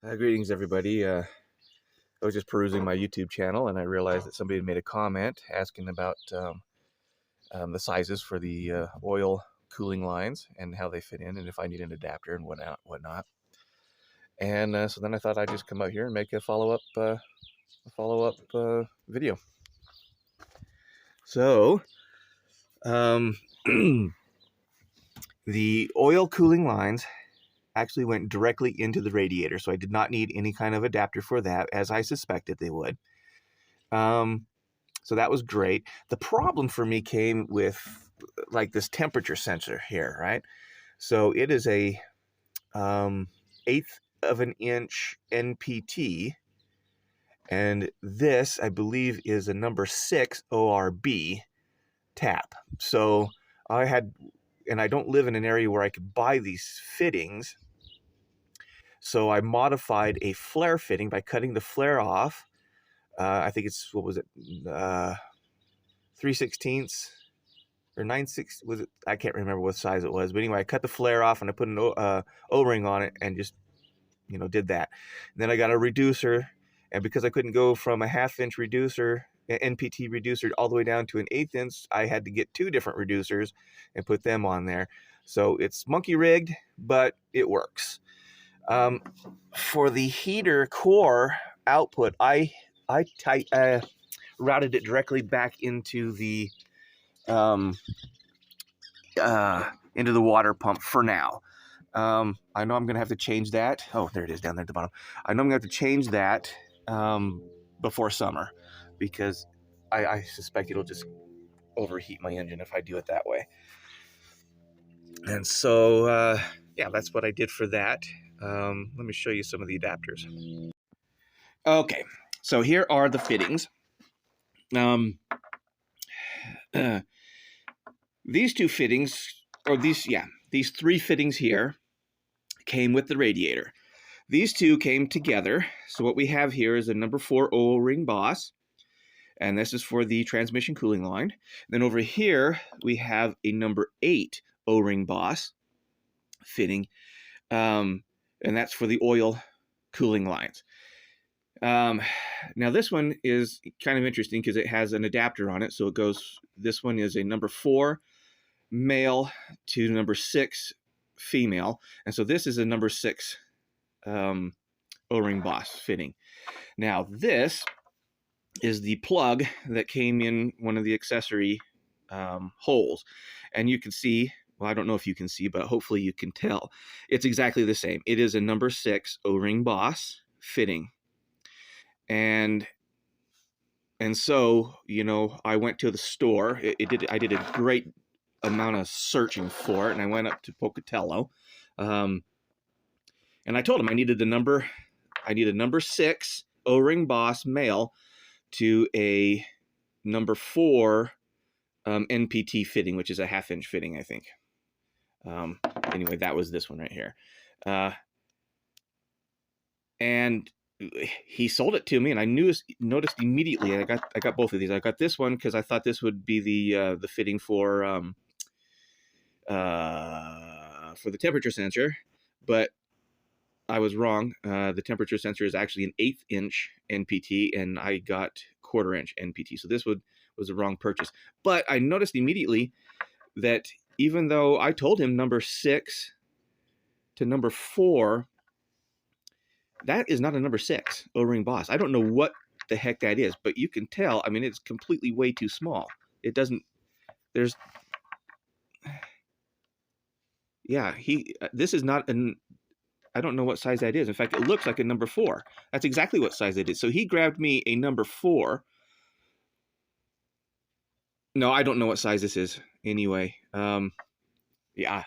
Greetings, everybody. I was just perusing my YouTube channel, and I realized that somebody had made a comment asking about the sizes for the oil cooling lines and how they fit in, and if I need an adapter and whatnot. And so then I thought I'd just come out here and make a follow-up video. So um, the oil cooling lines actually went directly into the radiator, so I did not need any kind of adapter for that, as I suspected they would. So that was great. The problem for me came with like this temperature sensor here, right? So it is a 1/8 of an inch NPT, and this, I believe, is a number 6 ORB tap. So I had, and I don't live in an area where I could buy these fittings, so I modified a flare fitting by cutting the flare off. I think it's, what was it, 3/16 or 9/6, was it? I can't remember what size it was, but anyway, I cut the flare off and I put an O-ring on it and just, did that. And then I got a reducer, and because I couldn't go from a 1/2 inch reducer, NPT reducer, all the way down to an 1/8 inch, I had to get 2 different reducers and put them on there. So it's monkey rigged, but it works. For the heater core output, I routed it directly back into the water pump for now. I know I'm going to have to change that. Oh, there it is down there at the bottom. I know I'm going to have to change that before summer, because I suspect it'll just overheat my engine if I do it that way. And so, yeah, that's what I did for that. Let me show you some of the adapters. Okay, so here are the fittings. These two fittings, or these 3 fittings here, came with the radiator. These two came together. So what we have here is a number 4 O-ring boss, and this is for the transmission cooling line. Then over here we have a number 8 O-ring boss fitting, and that's for the oil cooling lines. Now this one is kind of interesting because it has an adapter on it. So it goes, this one is a number 4 male to number 6 female, and so this is a number 6 O-ring boss fitting. Now this is the plug that came in one of the accessory holes, and you can see, well, I don't know if you can see, but hopefully you can tell, it's exactly the same. It is a number 6 O-ring boss fitting. And so, I went to the store. I did a great amount of searching for it, and I went up to Pocatello, and I told him I needed a number 6 O-ring boss male to a number 4 NPT fitting, which is a 1/2 inch fitting, I think. Anyway, that was this one right here, and he sold it to me, and I noticed immediately. I got both of these. I got this one because I thought this would be the fitting for the temperature sensor, but I was wrong. The temperature sensor is actually an 1/8 inch NPT, and I got 1/4 inch NPT. So this was a wrong purchase. But I noticed immediately that even though I told him number 6 to number 4, that is not a number 6 O-ring boss. I don't know what the heck that is, but you can tell. I mean, it's completely way too small. It doesn't. There's. Yeah, this is not an. I don't know what size that is. In fact, it looks like a number 4. That's exactly what size it is. So he grabbed me a number 4. No, I don't know what size this is. Anyway, yeah.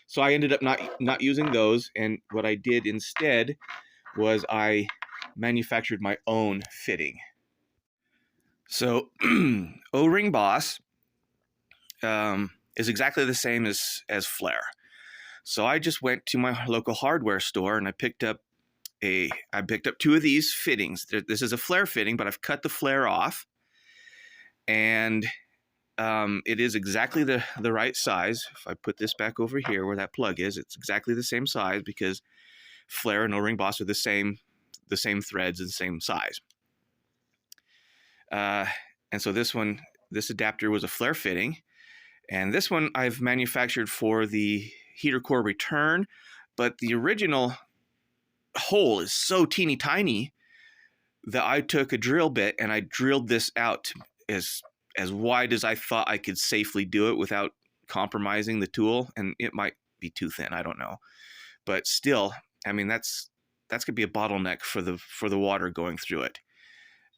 So I ended up not using those, and what I did instead was I manufactured my own fitting. So O-ring boss is exactly the same as flare. So I just went to my local hardware store and I picked up 2 of these fittings. This is a flare fitting, but I've cut the flare off, and it is exactly the right size. If I put this back over here where that plug is, it's exactly the same size, because flare and O-ring boss are the same threads and the same size. And so this adapter was a flare fitting, and this one I've manufactured for the heater core return, but the original hole is so teeny tiny that I took a drill bit and I drilled this out as wide as I thought I could safely do it without compromising the tool. And it might be too thin, I don't know, but still, I mean, that's gonna be a bottleneck for the water going through it.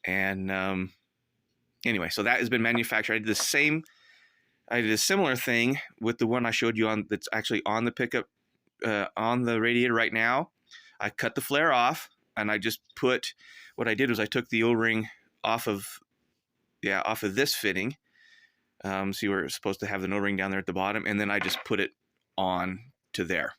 And anyway, so that has been manufactured. I did a similar thing with the one I showed you on that's actually on the pickup, on the radiator right now. I cut the flare off, and I just put, what I did was I took the O-ring off of this fitting. So you were supposed to have the O-ring down there at the bottom, and then I just put it on to there.